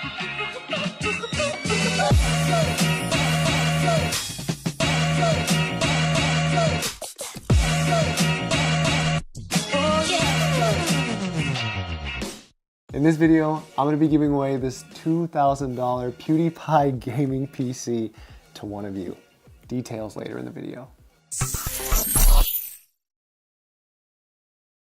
In this video, I'm going to be giving away this $2,000 PewDiePie Gaming PC to one of you. Details later in the video.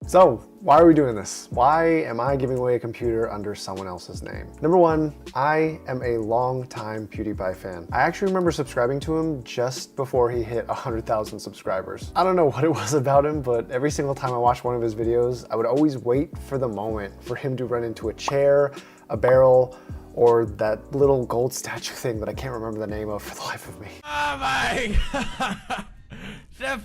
So, why are we doing this? Why am I giving away a computer under someone else's name? Number one, I am a long-time PewDiePie fan. I actually remember subscribing to him just before he hit 100,000 subscribers. I don't know what it was about him, but every single time I watched one of his videos, I would always wait for the moment for him to run into a chair, a barrel, or that little gold statue thing that I can't remember the name of for the life of me. Oh my God. When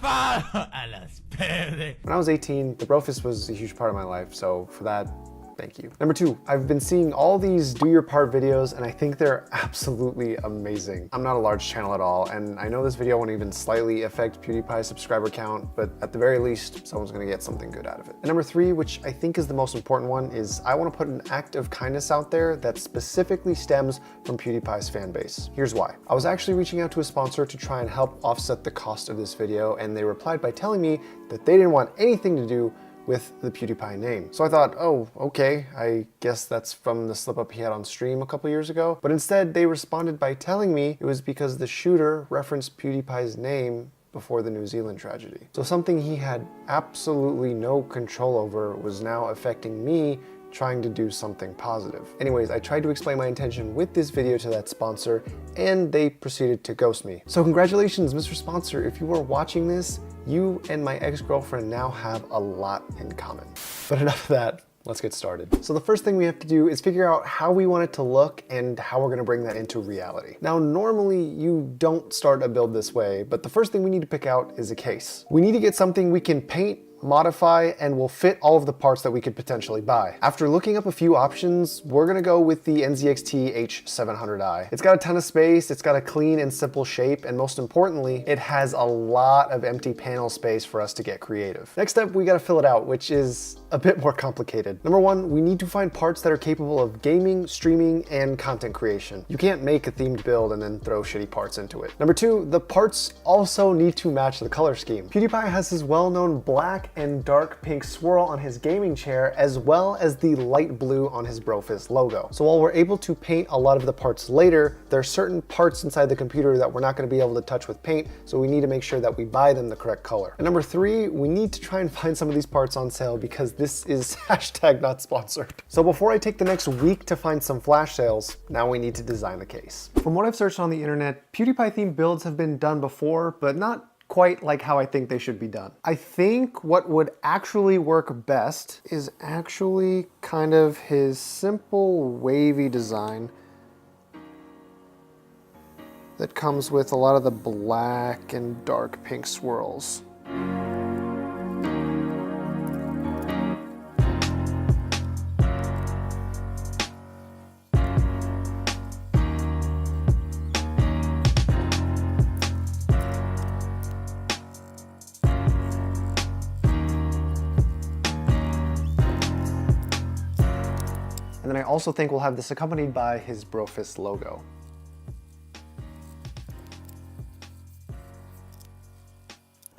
I was 18, the brofist was a huge part of my life, so for that, thank you. Number two, I've been seeing all these do your part videos and I think they're absolutely amazing. I'm not a large channel at all, and I know this video won't even slightly affect PewDiePie's subscriber count, but at the very least, someone's gonna get something good out of it. And number three, which I think is the most important one, is I wanna put an act of kindness out there that specifically stems from PewDiePie's fan base. Here's why. I was actually reaching out to a sponsor to try and help offset the cost of this video, and they replied by telling me that they didn't want anything to do with the PewDiePie name. So I thought, oh, okay, I guess that's from the slip up he had on stream a couple years ago. But instead they responded by telling me it was because the shooter referenced PewDiePie's name before the New Zealand tragedy. So something he had absolutely no control over was now affecting me trying to do something positive. Anyways, I tried to explain my intention with this video to that sponsor and they proceeded to ghost me. So congratulations, Mr. Sponsor. If you are watching this, you and my ex-girlfriend now have a lot in common. But enough of that, let's get started. So the first thing we have to do is figure out how we want it to look and how we're gonna bring that into reality. Now, normally you don't start a build this way, but the first thing we need to pick out is a case. We need to get something we can paint, modify, and will fit all of the parts that we could potentially buy. After looking up a few options, we're gonna go with the NZXT H700i. It's got a ton of space, it's got a clean and simple shape, and most importantly, it has a lot of empty panel space for us to get creative. Next up, we gotta fill it out, which is a bit more complicated. Number one, we need to find parts that are capable of gaming, streaming, and content creation. You can't make a themed build and then throw shitty parts into it. Number two, the parts also need to match the color scheme. PewDiePie has his well-known black and dark pink swirl on his gaming chair, as well as the light blue on his brofist logo. So while we're able to paint a lot of the parts later, there are certain parts inside the computer that we're not gonna be able to touch with paint, so we need to make sure that we buy them the correct color. And number three, we need to try and find some of these parts on sale because this is hashtag not sponsored. So before I take the next week to find some flash sales, now we need to design the case. From what I've searched on the internet, PewDiePie themed builds have been done before, but not quite like how I think they should be done. I think what would actually work best is actually kind of his simple wavy design that comes with a lot of the black and dark pink swirls. And then I also think we'll have this accompanied by his brofist logo.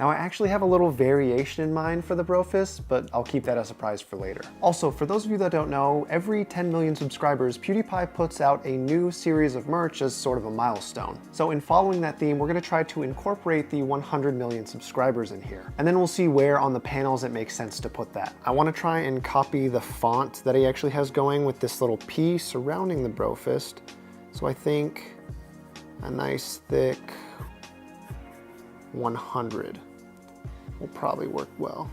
Now I actually have a little variation in mind for the brofist, but I'll keep that a surprise for later. Also, for those of you that don't know, every 10 million subscribers, PewDiePie puts out a new series of merch as sort of a milestone. So in following that theme, we're gonna try to incorporate the 100 million subscribers in here. And then we'll see where on the panels it makes sense to put that. I wanna try and copy the font that he actually has going with this little P surrounding the brofist. So I think a nice thick 100 will probably work well.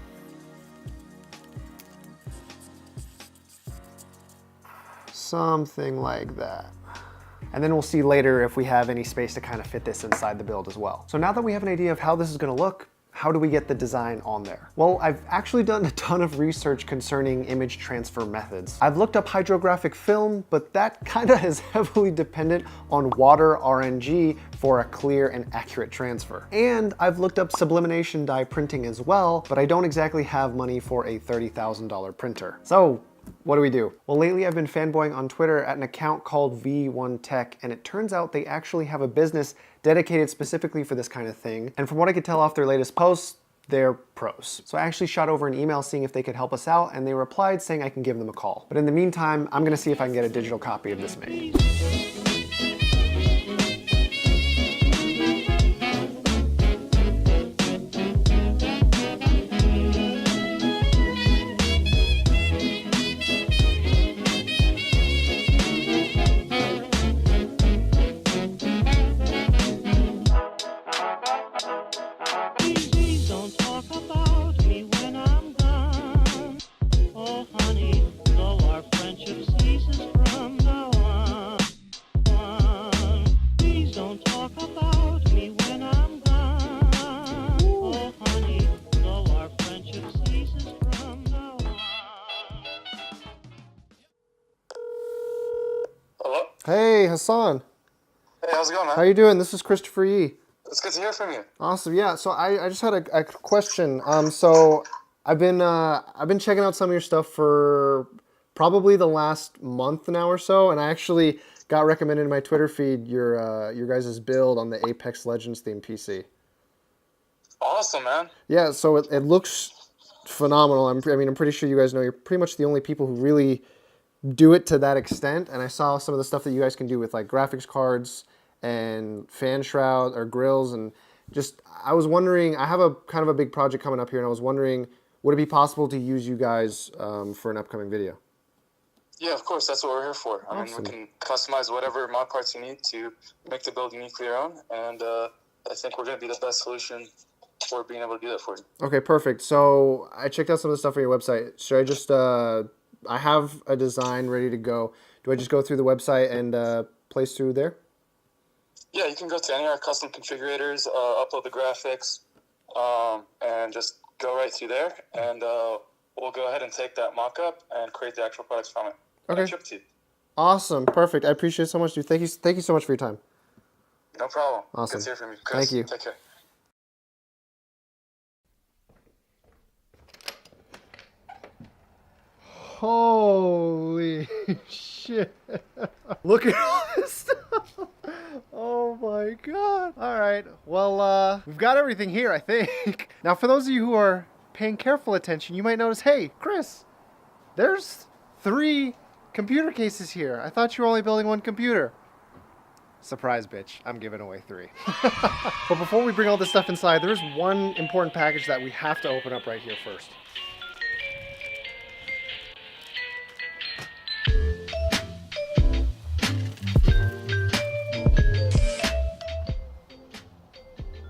Something like that. And then we'll see later if we have any space to kind of fit this inside the build as well. So now that we have an idea of how this is gonna look, how do we get the design on there? Well, I've actually done a ton of research concerning image transfer methods. I've looked up hydrographic film, but that kind of is heavily dependent on water RNG for a clear and accurate transfer. And I've looked up sublimination dye printing as well, but I don't exactly have money for a $30,000 printer. So what do we do? Well, lately I've been fanboying on Twitter at an account called V1Tech, and it turns out they actually have a business dedicated specifically for this kind of thing. And from what I could tell off their latest posts, they're pros. So I actually shot over an email seeing if they could help us out, and they replied saying I can give them a call. But in the meantime, I'm gonna see if I can get a digital copy of this made. Hello? Hey, Hassan. Hey, how's it going, man? How you doing? This is Christopher Yee. It's good to hear from you. Awesome. Yeah. So I just had a question. So I've been checking out some of your stuff for probably the last month now or so, and I actually got recommended in my Twitter feed your guys' build on the Apex Legends theme PC. Awesome, man. Yeah. So it looks phenomenal. I'm pretty sure you guys know you're pretty much the only people who really do it to that extent. And I saw some of the stuff that you guys can do with like graphics cards and fan shroud or grills, and just I was wondering, I have a kind of a big project coming up here, and I was wondering, would it be possible to use you guys for an upcoming video? Yeah, of course. That's what we're here for. I mean, Awesome. we can customize whatever mod parts you need to make the build uniquely your own, and I think we're going to be the best solution for being able to do that for you. Okay, perfect. So I checked out some of the stuff on your website. Should I just, I have a design ready to go. Do I just go through the website and place through there? Yeah, you can go to any of our custom configurators, upload the graphics, and just go right through there, and we'll go ahead and take that mock-up and create the actual products from it. Okay. And ship it to you. Awesome, perfect. I appreciate it so much, dude. Thank you so much for your time. No problem. Awesome. Good to hear from you, Chris. Thank you. Take care. Holy shit. Look at all this stuff. Oh my god. All right. Well, we've got everything here, I think. Now, for those of you who are paying careful attention, you might notice, hey, Chris, there's 3 computer cases here. I thought you were only building 1 computer. Surprise, bitch. I'm giving away 3. But before we bring all this stuff inside, there's one important package that we have to open up right here first.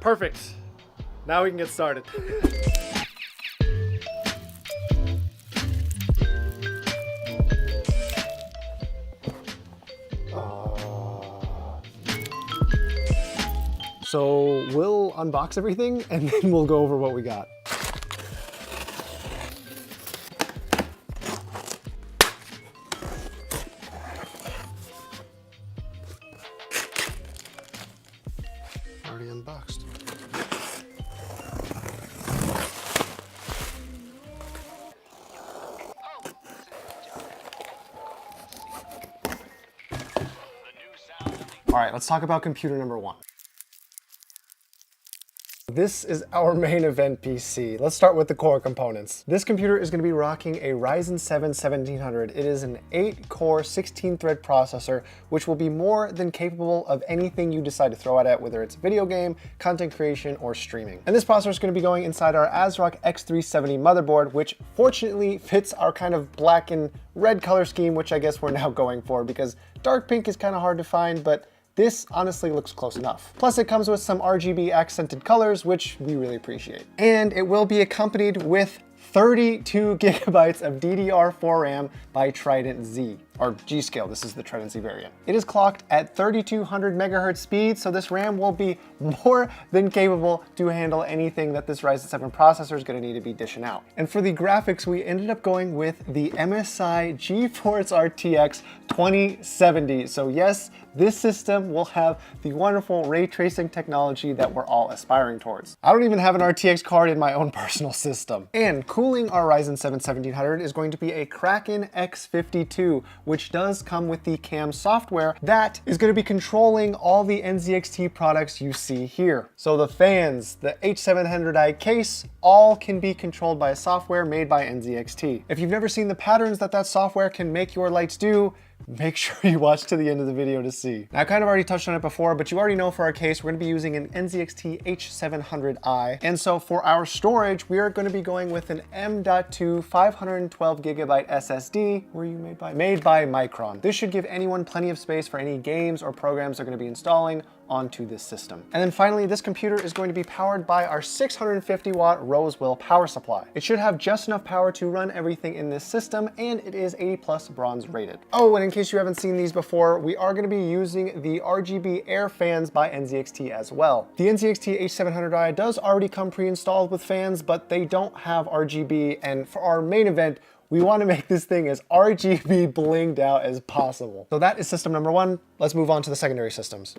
Perfect. Now we can get started. So we'll unbox everything and then we'll go over what we got. Already unboxed. All right, let's talk about computer number 1. This is our main event PC. Let's start with the core components. This computer is going to be rocking a Ryzen 7 1700. It is an 8-core, 16-thread processor, which will be more than capable of anything you decide to throw at it, whether it's video game, content creation, or streaming. And this processor is going to be going inside our ASRock X370 motherboard, which fortunately fits our kind of black and red color scheme, which I guess we're now going for because dark pink is kind of hard to find, but this honestly looks close enough. Plus it comes with some RGB accented colors, which we really appreciate. And it will be accompanied with 32 gigabytes of DDR4 RAM by Trident Z. or G-Scale. This is the Trident variant. It is clocked at 3200 megahertz speed, so this RAM will be more than capable to handle anything that this Ryzen 7 processor is going to need to be dishing out. And for the graphics, we ended up going with the MSI GeForce RTX 2070. So yes, this system will have the wonderful ray tracing technology that we're all aspiring towards. I don't even have an RTX card in my own personal system. And cooling our Ryzen 7 1700 is going to be a Kraken X52, which does come with the CAM software that is going to be controlling all the NZXT products you see here. So the fans, the H700i case, all can be controlled by a software made by NZXT. If you've never seen the patterns that software can make your lights do, make sure you watch to the end of the video to see. Now, I kind of already touched on it before, but you already know for our case, we're going to be using an NZXT H700i. And so for our storage, we are going to be going with an M.2 512 gigabyte SSD, made by Micron. This should give anyone plenty of space for any games or programs they're going to be installing onto this system. And then finally, this computer is going to be powered by our 650 watt Rosewell power supply. It should have just enough power to run everything in this system, and it is 80 plus bronze rated. Oh, and in case you haven't seen these before, we are going to be using the RGB air fans by NZXT as well. The NZXT H700i does already come pre-installed with fans, but they don't have RGB, and for our main event, we want to make this thing as RGB blinged out as possible. So that is system number one. Let's move on to the secondary systems.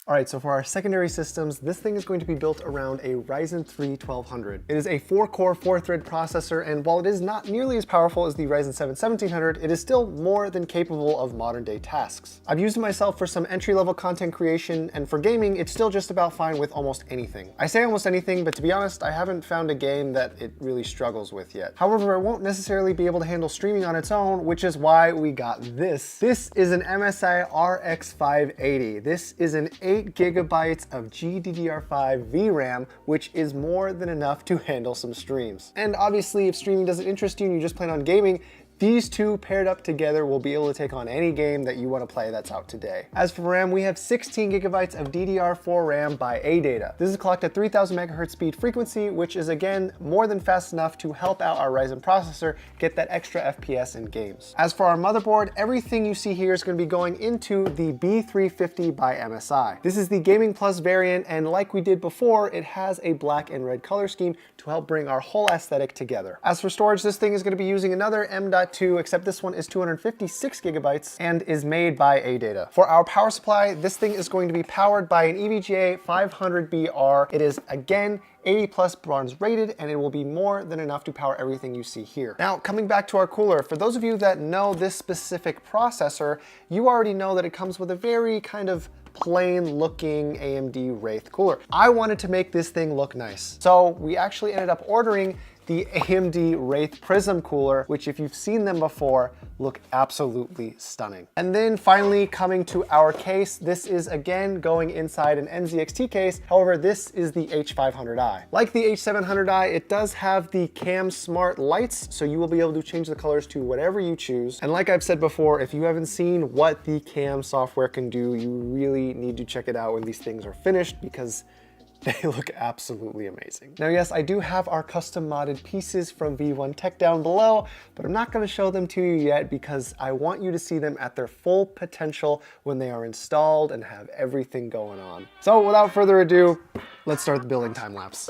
All right, so for our secondary systems, this thing is going to be built around a Ryzen 3 1200. It is a 4-core, 4-thread processor, and while it is not nearly as powerful as the Ryzen 7 1700, it is still more than capable of modern-day tasks. I've used it myself for some entry-level content creation, and for gaming, it's still just about fine with almost anything. I say almost anything, but to be honest, I haven't found a game that it really struggles with yet. However, it won't necessarily be able to handle streaming on its own, which is why we got this. This is an MSI RX 580. This is an 8 gigabytes of GDDR5 VRAM, which is more than enough to handle some streams. And obviously, if streaming doesn't interest you and you just plan on gaming, these two paired up together will be able to take on any game that you want to play that's out today. As for RAM, we have 16 gigabytes of DDR4 RAM by ADATA. This is clocked at 3000 megahertz speed frequency, which is again more than fast enough to help out our Ryzen processor get that extra FPS in games. As for our motherboard, everything you see here is going to be going into the B350 by MSI. This is the Gaming Plus variant, and like we did before, it has a black and red color scheme to help bring our whole aesthetic together. As for storage, this thing is going to be using another M.2, except this one is 256 gigabytes and is made by ADATA. For our power supply, this thing is going to be powered by an EVGA 500BR. It is again 80 plus bronze rated, and it will be more than enough to power everything you see here. Now, coming back to our cooler, for those of you that know this specific processor, you already know that it comes with a very kind of plain looking AMD Wraith cooler. I wanted to make this thing look nice, so we actually ended up ordering the AMD Wraith Prism cooler, which if you've seen them before, look absolutely stunning. And then finally coming to our case, this is again going inside an NZXT case. However, this is the H500i. Like the H700i, it does have the Cam Smart lights, so you will be able to change the colors to whatever you choose. And like I've said before, if you haven't seen what the Cam software can do, you really need to check it out when these things are finished, because they look absolutely amazing. Now, yes, I do have our custom modded pieces from V1 Tech down below, but I'm not going to show them to you yet because I want you to see them at their full potential when they are installed and have everything going on. So without further ado, let's start the building time lapse.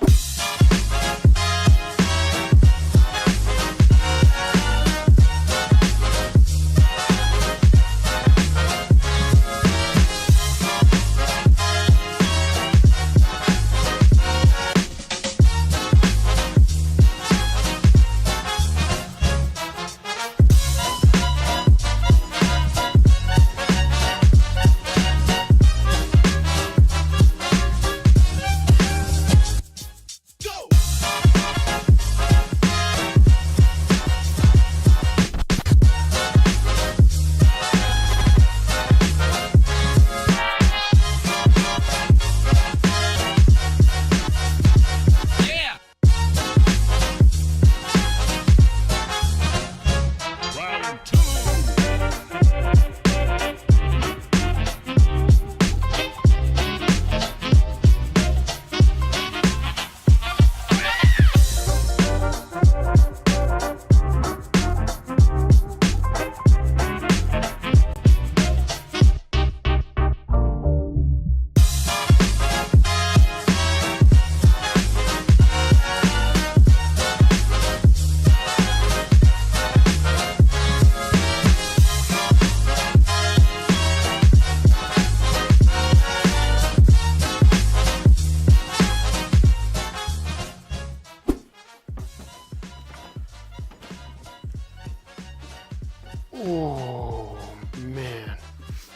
Oh, man.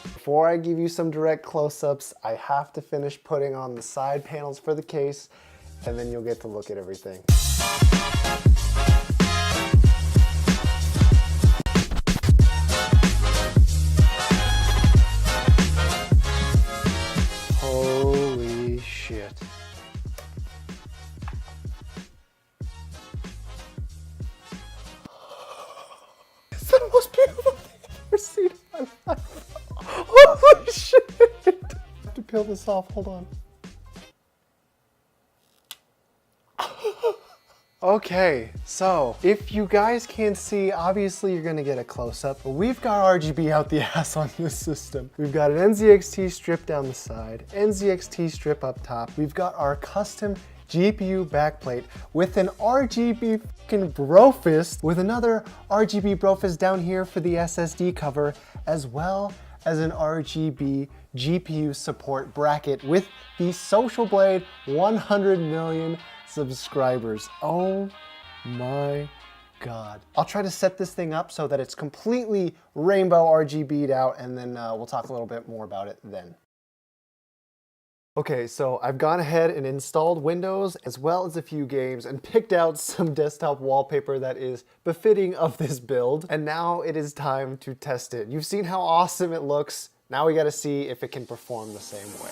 Before I give you some direct close-ups, I have to finish putting on the side panels for the case, and then you'll get to look at everything. Holy shit. It's the most beautiful thing I've ever seen in my life. Holy shit! I have to peel this off, hold on. Okay, so if you guys can't see, obviously you're gonna get a close-up, but we've got RGB out the ass on this system. We've got an NZXT strip down the side, NZXT strip up top. We've got our custom GPU backplate with an RGB fucking brofist, with another RGB brofist down here for the SSD cover, as well as an RGB GPU support bracket with the Social Blade 100 million subscribers. Oh my God. I'll try to set this thing up so that it's completely rainbow RGB'd out, and then we'll talk a little bit more about it then. Okay, so I've gone ahead and installed Windows as well as a few games and picked out some desktop wallpaper that is befitting of this build. And now it is time to test it. You've seen how awesome it looks. Now we gotta see if it can perform the same way.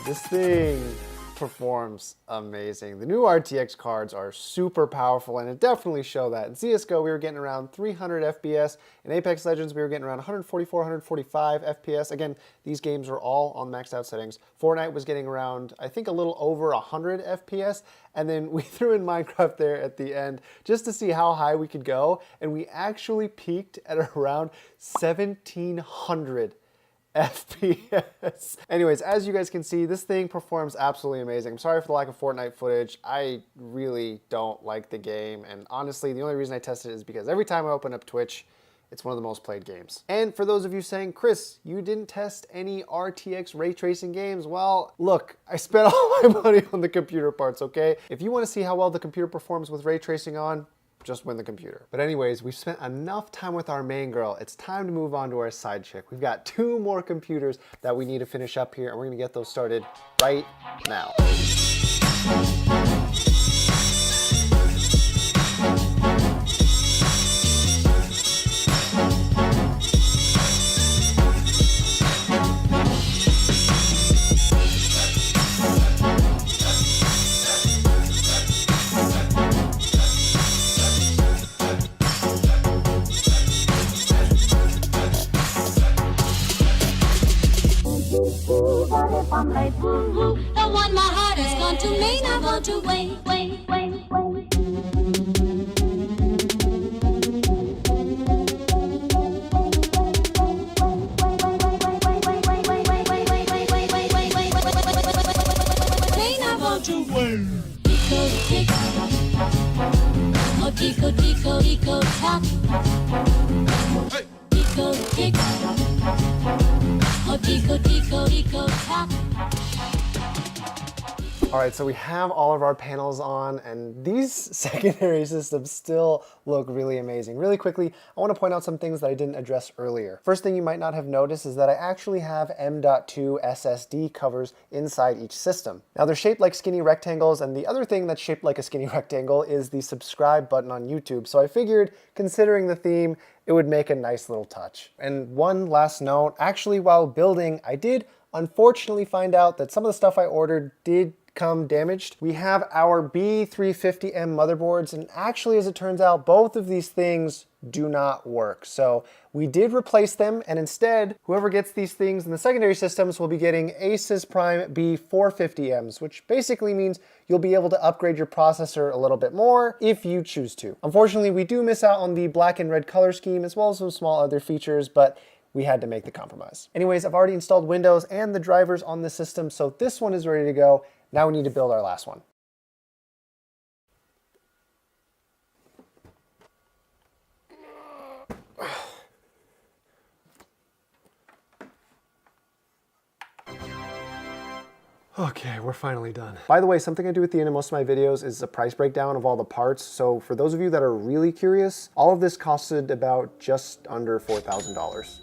This thing performs amazing. The new RTX cards are super powerful, and it definitely show that. In CSGO, we were getting around 300 FPS. In Apex Legends, we were getting around 144, 145 FPS. Again, these games were all on maxed out settings. Fortnite was getting around, I think, a little over 100 FPS. And then we threw in Minecraft there at the end just to see how high we could go. And we actually peaked at around 1700 FPS. Anyways, as you guys can see, this thing performs absolutely amazing. I'm sorry for the lack of Fortnite footage. I really don't like the game, and honestly, the only reason I tested it is because every time I open up Twitch, it's one of the most played games. And for those of you saying, Chris, you didn't test any RTX ray tracing games, well, look, I spent all my money on the computer parts, okay? If you want to see how well the computer performs with ray tracing on, just win the computer. But anyways, we've spent enough time with our main girl. It's time to move on to our side chick. We've got 2 more computers that we need to finish up here, and we're gonna get those started right now. Ooh, what if I'm late? Ooh, the one my heart has gone to mean I want to wait. Tico, tico, tico, tock. Tico, tick. Oh, tico, tico, tico, tock. All right, so we have all of our panels on, and these secondary systems still look really amazing. Really quickly, I want to point out some things that I didn't address earlier. First thing you might not have noticed is that I actually have M.2 SSD covers inside each system. Now they're shaped like skinny rectangles, and the other thing that's shaped like a skinny rectangle is the subscribe button on YouTube. So I figured, considering the theme, it would make a nice little touch. And one last note, actually while building, I did unfortunately find out that some of the stuff I ordered did come damaged. We have our B350M motherboards, and actually, as it turns out, both of these things do not work. So we did replace them, and instead, whoever gets these things in the secondary systems will be getting Asus Prime B450Ms, which basically means you'll be able to upgrade your processor a little bit more if you choose to. Unfortunately, we do miss out on the black and red color scheme, as well as some small other features, but we had to make the compromise. Anyways, I've already installed Windows and the drivers on the system, so this one is ready to go. Now we need to build our last one. Okay, we're finally done. By the way, something I do at the end of most of my videos is a price breakdown of all the parts. So for those of you that are really curious, all of this costed about just under $4,000.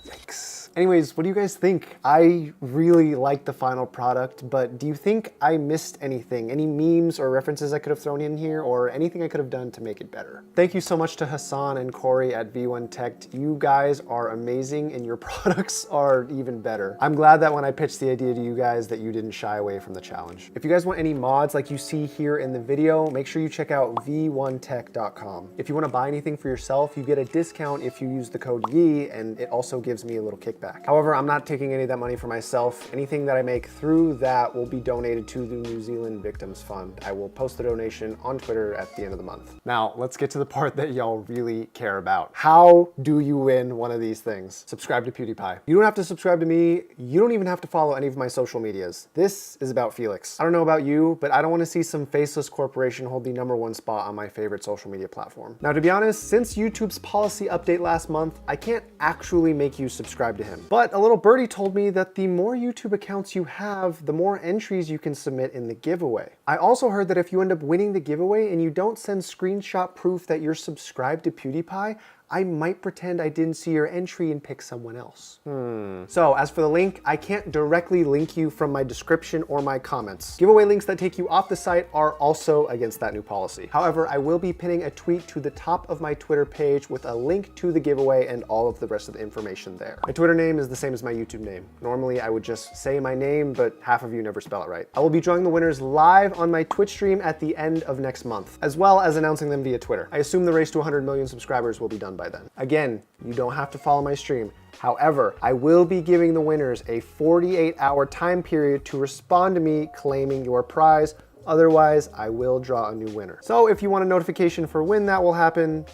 Yikes. Anyways, what do you guys think? I really like the final product, but do you think I missed anything? Any memes or references I could have thrown in here, or anything I could have done to make it better? Thank you so much to Hassan and Corey at V1 Tech. You guys are amazing, and your products are even better. I'm glad that when I pitched the idea to you guys that you didn't shy away from the challenge. If you guys want any mods like you see here in the video, make sure you check out v1tech.com. If you want to buy anything for yourself, you get a discount if you use the code YEE, and it also gives me a little kickback. However, I'm not taking any of that money for myself. Anything that I make through that will be donated to the New Zealand Victims Fund. I will post the donation on Twitter at the end of the month. Now, let's get to the part that y'all really care about. How do you win one of these things? Subscribe to PewDiePie. You don't have to subscribe to me. You don't even have to follow any of my social medias. This is about Felix. I don't know about you, but I don't want to see some faceless corporation hold the #1 spot on my favorite social media platform. Now, to be honest, since YouTube's policy update last month, I can't actually make you subscribe to him. But a little birdie told me that the more YouTube accounts you have, the more entries you can submit in the giveaway. I also heard that if you end up winning the giveaway and you don't send screenshot proof that you're subscribed to PewDiePie, I might pretend I didn't see your entry and pick someone else. So as for the link, I can't directly link you from my description or my comments. Giveaway links that take you off the site are also against that new policy. However, I will be pinning a tweet to the top of my Twitter page with a link to the giveaway and all of the rest of the information there. My Twitter name is the same as my YouTube name. Normally I would just say my name, but half of you never spell it right. I will be drawing the winners live on my Twitch stream at the end of next month, as well as announcing them via Twitter. I assume the race to 100 million subscribers will be done by then. Again, you don't have to follow my stream. However, I will be giving the winners a 48-hour time period to respond to me claiming your prize. Otherwise, I will draw a new winner. So if you want a notification for when that will happen,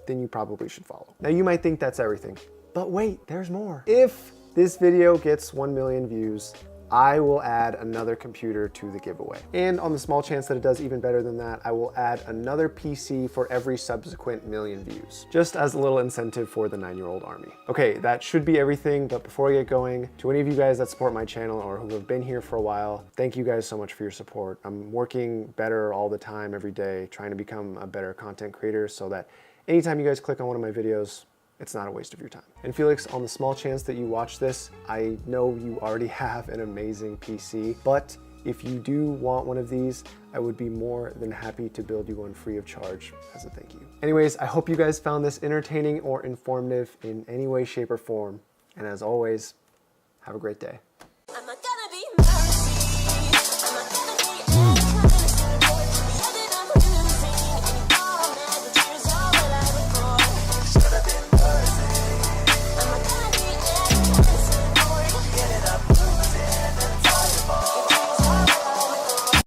then you probably should follow. Now you might think that's everything, but wait, there's more. If this video gets 1 million views, I will add another computer to the giveaway. And on the small chance that it does even better than that, I will add another PC for every subsequent million views, just as a little incentive for the 9-year-old army. Okay, that should be everything, but before I get going, to any of you guys that support my channel or who have been here for a while, thank you guys so much for your support. I'm working better all the time, every day, trying to become a better content creator so that anytime you guys click on one of my videos, it's not a waste of your time. And Felix, on the small chance that you watch this, I know you already have an amazing PC, but if you do want one of these, I would be more than happy to build you one free of charge as a thank you. Anyways, I hope you guys found this entertaining or informative in any way, shape, or form. And as always, have a great day.